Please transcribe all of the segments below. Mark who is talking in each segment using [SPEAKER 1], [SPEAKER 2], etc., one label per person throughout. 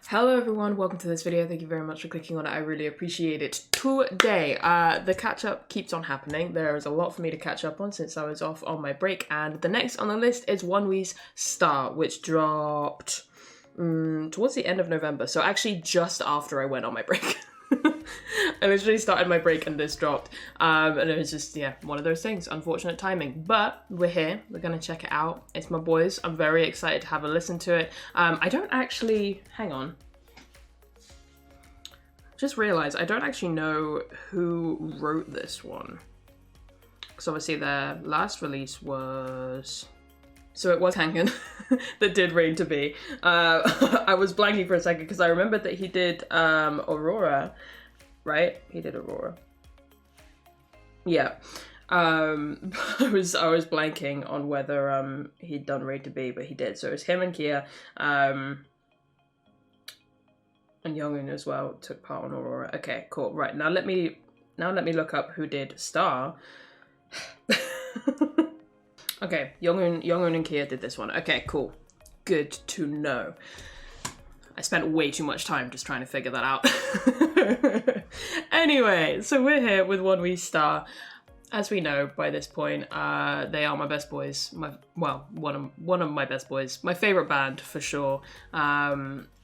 [SPEAKER 1] Hello everyone, welcome to this video. Thank you very much for clicking on it. I really appreciate it. Today, the catch up keeps on happening. There is a lot for me to catch up on since I was off on my break, and the next on the list is ONEWE's Star, which dropped towards the end of November, so actually just after I went on my break. I literally started my break and this dropped, and it was just, yeah, one of those things, unfortunate timing, but we're here, we're gonna check it out. It's my boys. I'm very excited to have a listen to it. I don't actually, hang on, just realized I don't actually know who wrote this one, because obviously their last release was, so it was Kangen that did Rain to Be. I was blanking for a second because I remembered that he did Aurora, right? He did Aurora. Yeah. I was blanking on whether he'd done Rain to Be, but he did. So it was him and Kaia, and Youngun as well took part on Aurora. Okay, cool. Right, now let me look up who did Star. Okay, Youngun and Kaia did this one. Okay, cool. Good to know. I spent way too much time just trying to figure that out. Anyway, so we're here with ONEWE Star. As we know by this point, they are my best boys. One of my best boys. My favorite band for sure. I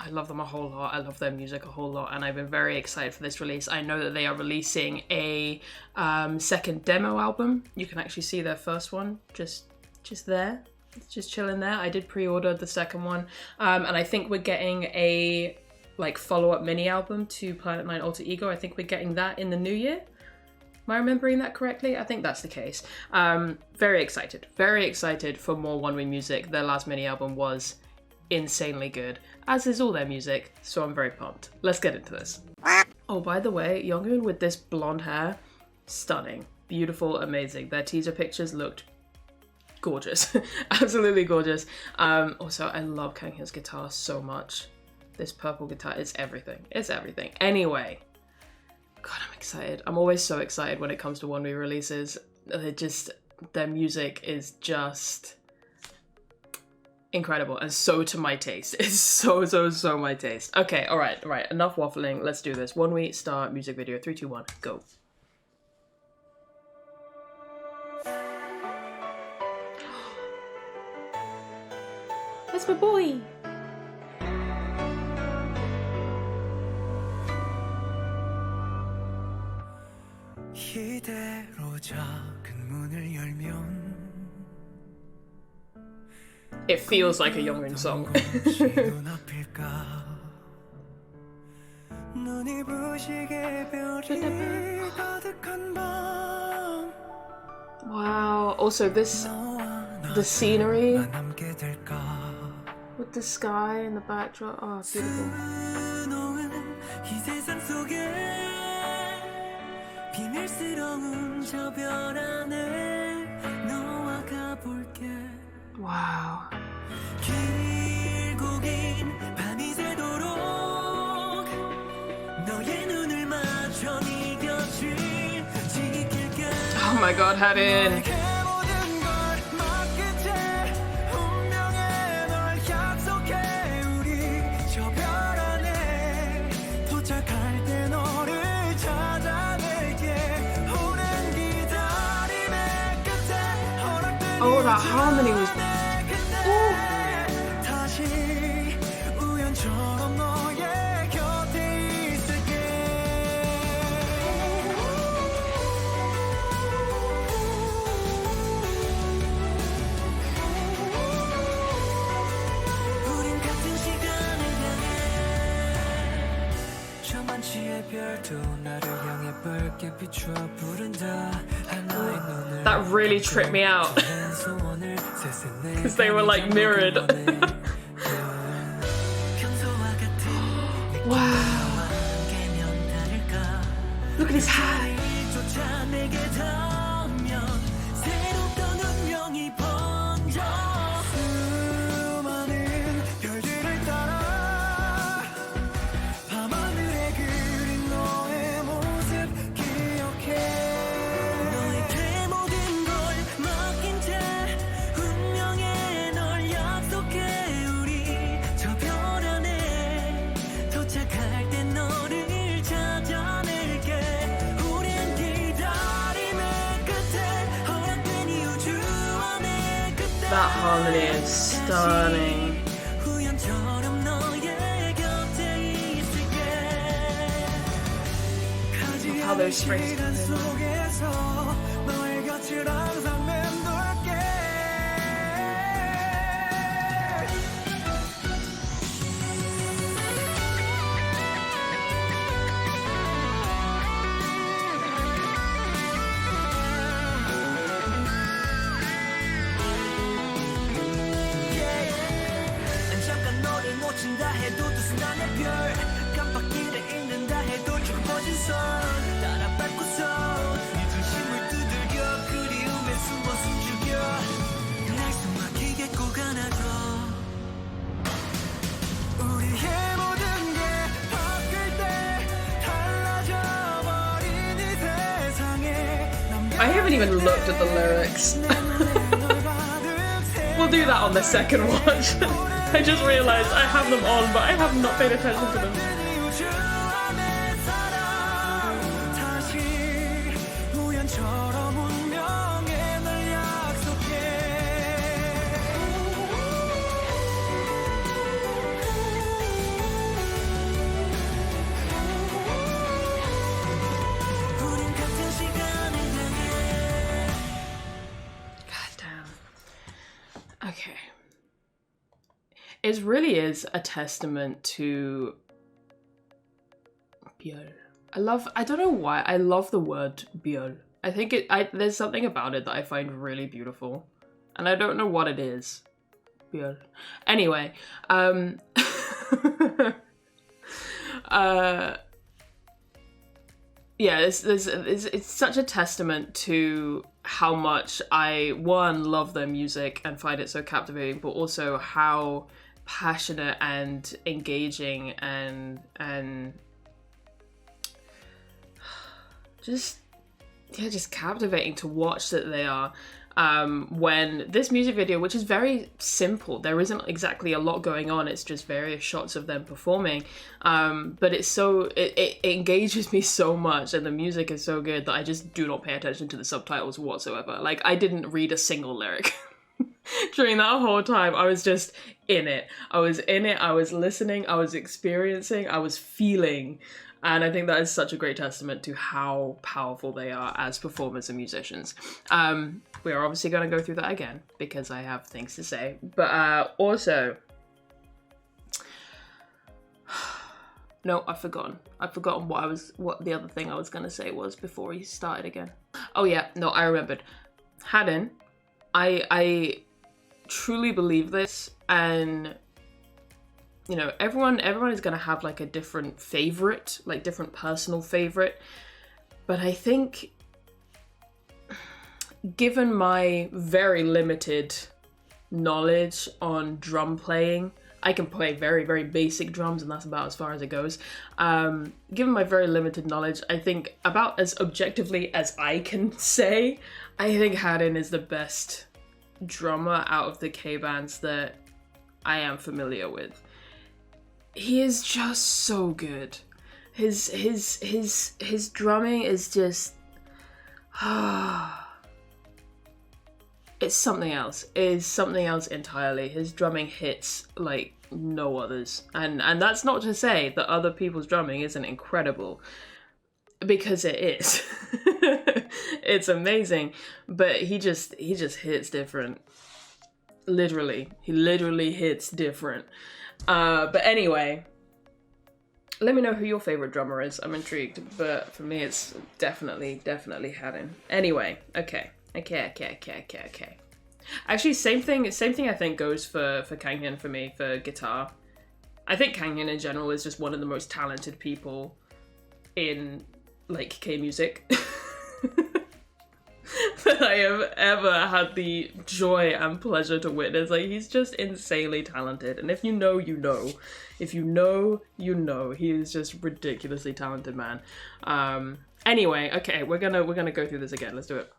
[SPEAKER 1] love them a whole lot. I love their music a whole lot, and I've been very excited for this release. I know that they are releasing a second demo album. You can actually see their first one just there. It's just chilling there. I did pre-order the second one, and I think we're getting a follow-up mini album to Planet 9 Alter Ego. I think we're getting that in the new year. Am I remembering that correctly? I think that's the case. Very excited for more ONEWE music. Their last mini album was insanely good, as is all their music, so I'm very pumped. Let's get into this. Oh, by the way, Youngun with this blonde hair, stunning, beautiful, amazing. Their teaser pictures looked gorgeous, absolutely gorgeous. Also, I love Kanghyun's guitar so much. This purple guitar is everything. It's everything. Anyway. God, I'm excited. I'm always so excited when it comes to ONEWE releases. Their music is just incredible, and so to my taste. It's so my taste. Okay, all right, enough waffling. Let's do this. ONEWE Star music video. 3, 2, 1, go. That's my boy. It feels like a Youngun song. Wow. Also the scenery with the sky and the backdrop. Oh, beautiful. Wow. Oh my god, Harin. Oh, that harmony was... That really tripped me out because they were like mirrored. Wow. Look at his hat. That harmony is stunning. Love how those strings come I haven't even looked at the lyrics. We'll do that on the second watch. I just realised I have them on, but I have not paid attention to them. Okay. It really is a testament to Björn. I don't know why, I love the word Björn. I think there's something about it that I find really beautiful. And I don't know what it is. Björn. Anyway, yeah, it's such a testament to how much I, one, love their music and find it so captivating, but also how passionate and engaging and just captivating to watch that they are. When this music video, which is very simple, there isn't exactly a lot going on, it's just various shots of them performing, but it's so, it engages me so much, and the music is so good that I just do not pay attention to the subtitles whatsoever. Like, I didn't read a single lyric during that whole time. I was just in it. I was listening, I was experiencing, I was feeling. And I think that is such a great testament to how powerful they are as performers and musicians. We are obviously going to go through that again because I have things to say. But also... No, I've forgotten. I've forgotten what the other thing I was going to say was before he started again. Oh yeah, no, I remembered. Haddon, I truly believe this, and... you know, everyone is going to have like a different favorite, like different personal favorite. But I think, given my very limited knowledge on drum playing, I can play very, very basic drums and that's about as far as it goes. Given my very limited knowledge, I think about as objectively as I can say, I think Haddon is the best drummer out of the K-bands that I am familiar with. He is just so good. His drumming is just it's something else. It is something else entirely. His drumming hits like no others. And that's not to say that other people's drumming isn't incredible, because it is. It's amazing, but he just hits different. Literally. He literally hits different. But anyway, let me know who your favorite drummer is. I'm intrigued, but for me it's definitely Haddon. Anyway, okay. Actually, same thing I think goes for Kanghyun for me, for guitar. I think Kanghyun in general is just one of the most talented people in like K-music that I have ever had the joy and pleasure to witness. Like, he's just insanely talented, and if you know, you know. If you know, you know. He is just ridiculously talented, man. Anyway, okay, we're gonna go through this again. Let's do it.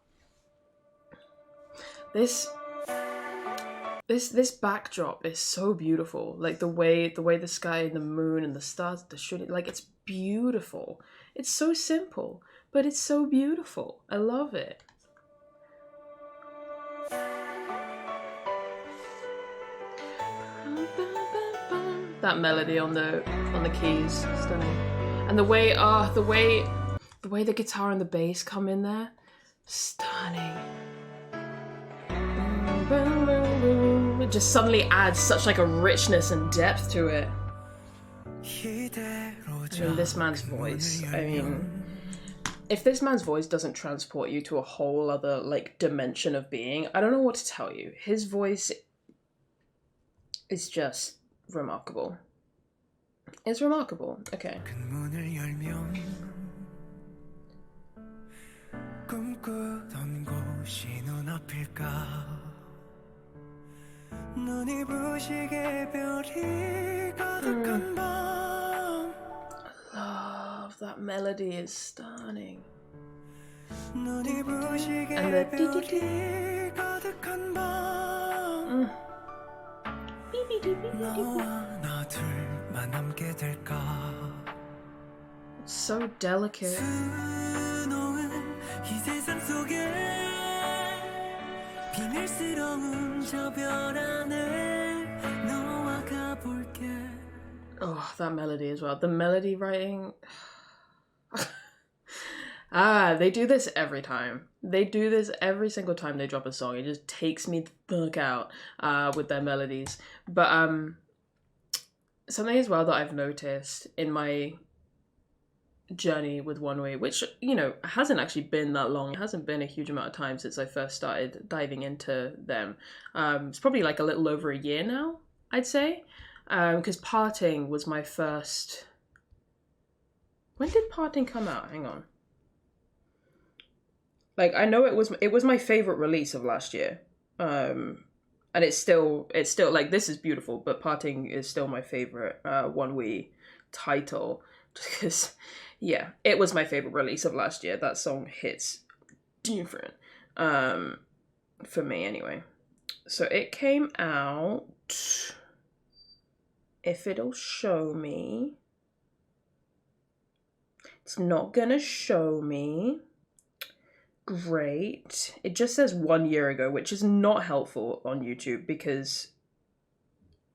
[SPEAKER 1] This backdrop is so beautiful. Like the way the sky and the moon and the stars, the shooting, like, it's beautiful. It's so simple, but it's so beautiful. I love it. That melody on the keys, stunning. And the way the guitar and the bass come in there, stunning. It just suddenly adds such like a richness and depth to it. I mean, this man's voice, I mean, if this man's voice doesn't transport you to a whole other like dimension of being, I don't know what to tell you. His voice is just remarkable. It's remarkable. Okay. Love that melody is stunning. And the it's so delicate. Oh, that melody as well. The melody writing. They do this every time. They do this every single time they drop a song. It just takes me the fuck out with their melodies. But something as well that I've noticed in my journey with ONEWE, which, you know, hasn't actually been that long. It hasn't been a huge amount of time since I first started diving into them. It's probably like a little over a year now, I'd say. Because Parting was my first... When did Parting come out? Hang on. Like, I know it was my favorite release of last year. And it's still like, this is beautiful, but Parting is still my favorite ONEWE title. Because, yeah, it was my favorite release of last year. That song hits different. For me, anyway. So it came out... If it'll show me. It's not gonna show me. Great. It just says 1 year ago, which is not helpful on YouTube because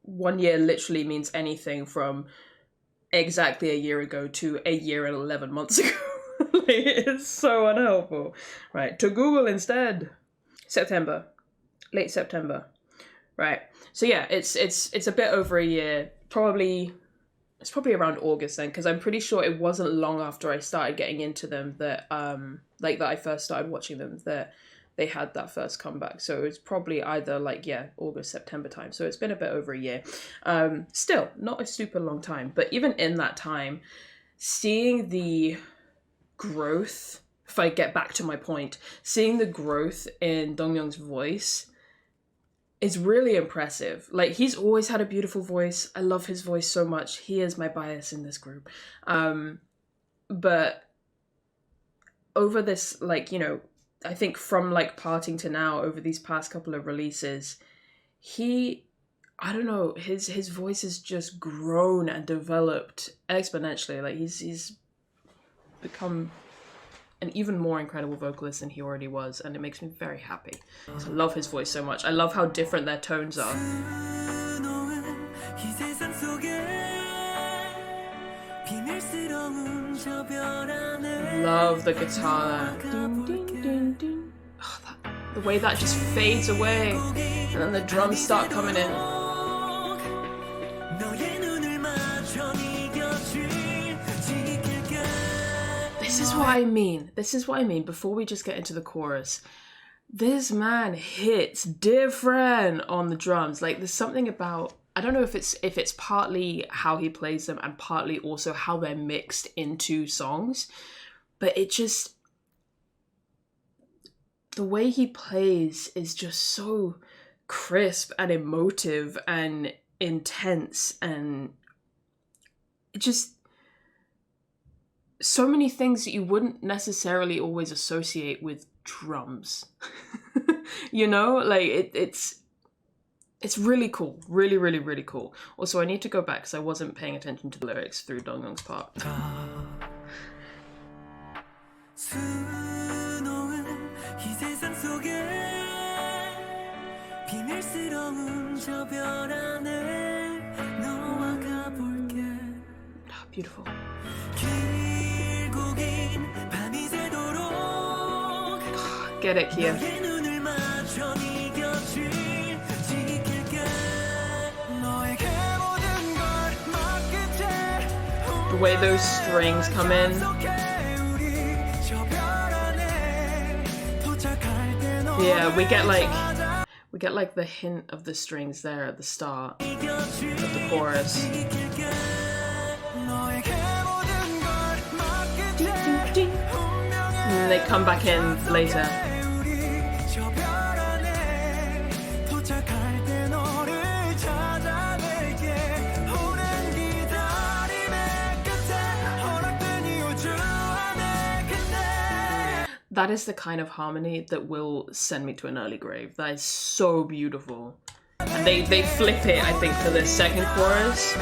[SPEAKER 1] 1 year literally means anything from exactly a year ago to a year and 11 months ago. It's so unhelpful. Right, to Google instead. September. Late September. Right. So yeah, it's a bit over a year. It's probably around August then, because I'm pretty sure it wasn't long after I started getting into them that that I first started watching them that they had that first comeback. So it's probably either like, yeah, August, September time. So it's been a bit over a year. Still not a super long time, but even in that time, seeing the growth, if I get back to my point, seeing the growth in Dongmyung's voice is really impressive. Like, he's always had a beautiful voice. I love his voice so much. He is my bias in this group. But over this, like, you know, I think from like Parting to now, over these past couple of releases, I don't know, his voice has just grown and developed exponentially. Like, he's become an even more incredible vocalist than he already was, and it makes me very happy. So I love his voice so much. I love how different their tones are. Love the guitar. Ding, ding, ding, ding. Oh, the way that just fades away, and then the drums start coming in. This is what I mean. This is what I mean. Before we just get into the chorus, this man hits different on the drums. Like, there's something about, I don't know if it's partly how he plays them and partly also how they're mixed into songs, but it just, the way he plays is just so crisp and emotive and intense, and it just, so many things that you wouldn't necessarily always associate with drums. You know, like it's really cool. Really, really, really cool. Also, I need to go back because I wasn't paying attention to the lyrics through Dongmyung's part. beautiful. Get it, Kaia. The way those strings come in. Yeah, we get like the hint of the strings there at the start of the chorus. And then they come back in later. That is the kind of harmony that will send me to an early grave. That is so beautiful. And they flip it, I think, for the second chorus,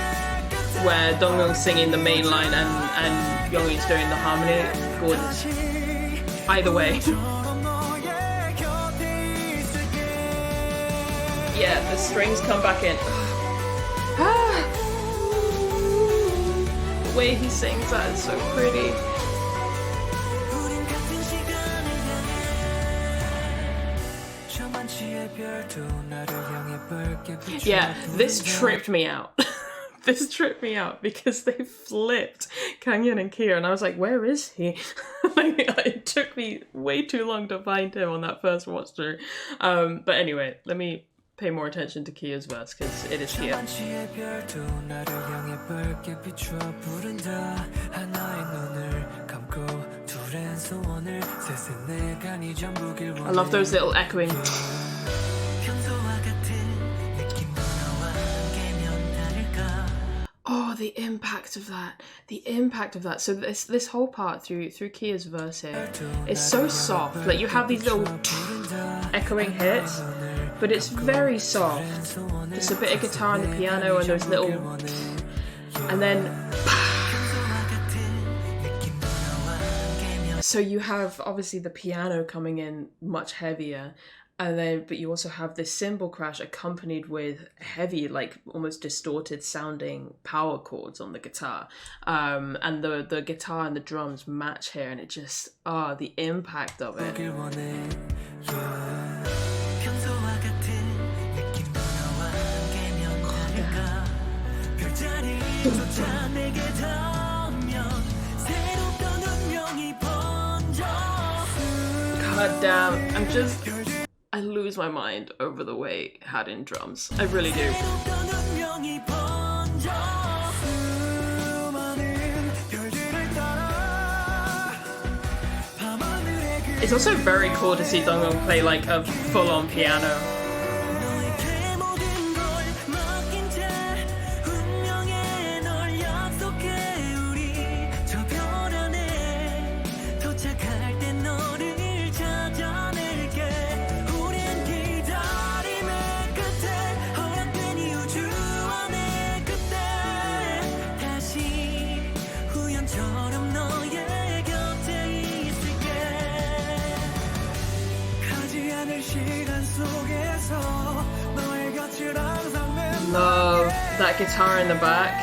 [SPEAKER 1] where Dongmyeong's singing the main line and Younghoon's doing the harmony. Gorgeous. Either way. Yeah, the strings come back in. The way he sings that is so pretty. Yeah, this tripped me out. This tripped me out because they flipped Kangyeon and Kaia, and I was like, where is he? It took me way too long to find him on that first watch through. But anyway, let me pay more attention to Kia's verse because it is Kaia. I love those little echoing. Oh, the impact of that. The impact of that. So this whole part through Kia's verse here is so soft. Like you have these little echoing hits, but it's very soft. Just a bit of guitar and the piano and those little, and then so you have obviously the piano coming in much heavier, and then but you also have this cymbal crash accompanied with heavy, like almost distorted sounding power chords on the guitar, and the guitar and the drums match here, and it just the impact of it. God damn, I lose my mind over the way had in drums. I really do. It's also very cool to see Dongmyeong play like a full-on piano. Love that guitar in the back.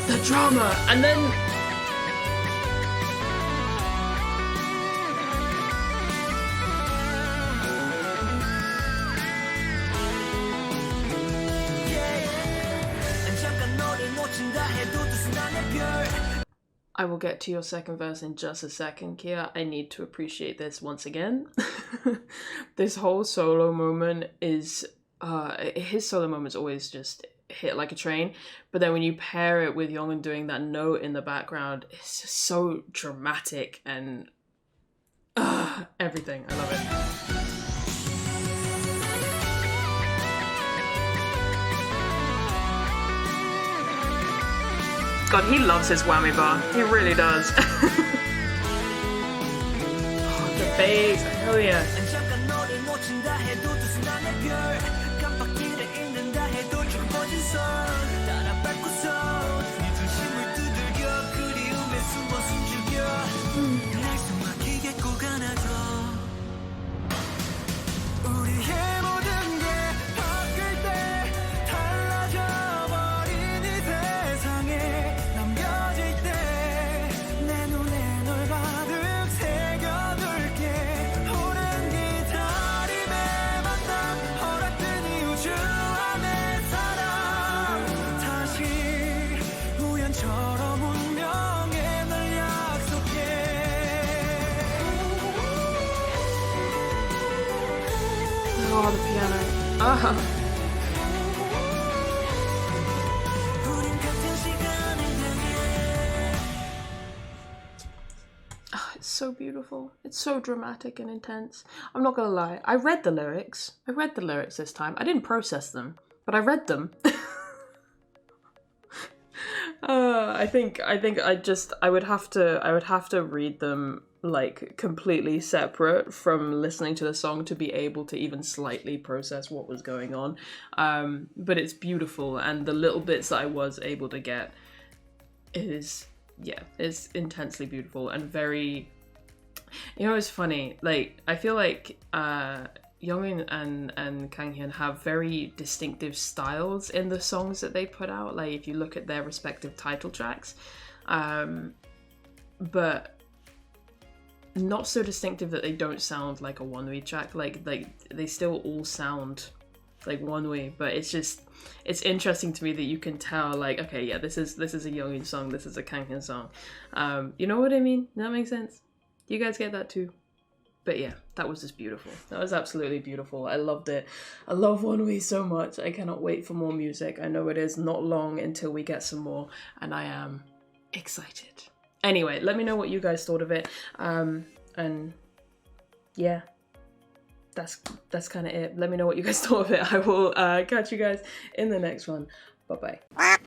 [SPEAKER 1] The drama, and then I will get to your second verse in just a second, Kaia. I need to appreciate this once again. This whole solo moment is, his solo moments always just hit like a train. But then when you pair it with Younghoon doing that note in the background, it's just so dramatic and everything. I love it. God, he loves his whammy bar. He really does. Oh, the bass, hell yeah. Oh, the piano. Ah. It's so beautiful. It's so dramatic and intense. I'm not gonna lie. I read the lyrics. I read the lyrics this time. I didn't process them, but I read them. I think I would have to read them like completely separate from listening to the song to be able to even slightly process what was going on. But it's beautiful, and the little bits that I was able to get is, yeah, it's intensely beautiful and very, you know, it's funny, like I feel like Youngin and Kanghyun have very distinctive styles in the songs that they put out, like if you look at their respective title tracks, but not so distinctive that they don't sound like a ONEWE track. Like they still all sound like ONEWE, but it's interesting to me that you can tell, like, okay, yeah, this is a Youngin song, this is a Kanghyun song. You know what I mean? Does that make sense? You guys get that too? But yeah, that was just beautiful. That was absolutely beautiful. I loved it. I love ONEWE so much. I cannot wait for more music. I know it is not long until we get some more, and I am excited. Anyway, let me know what you guys thought of it. And yeah, that's kind of it. Let me know what you guys thought of it. I will catch you guys in the next one. Bye-bye.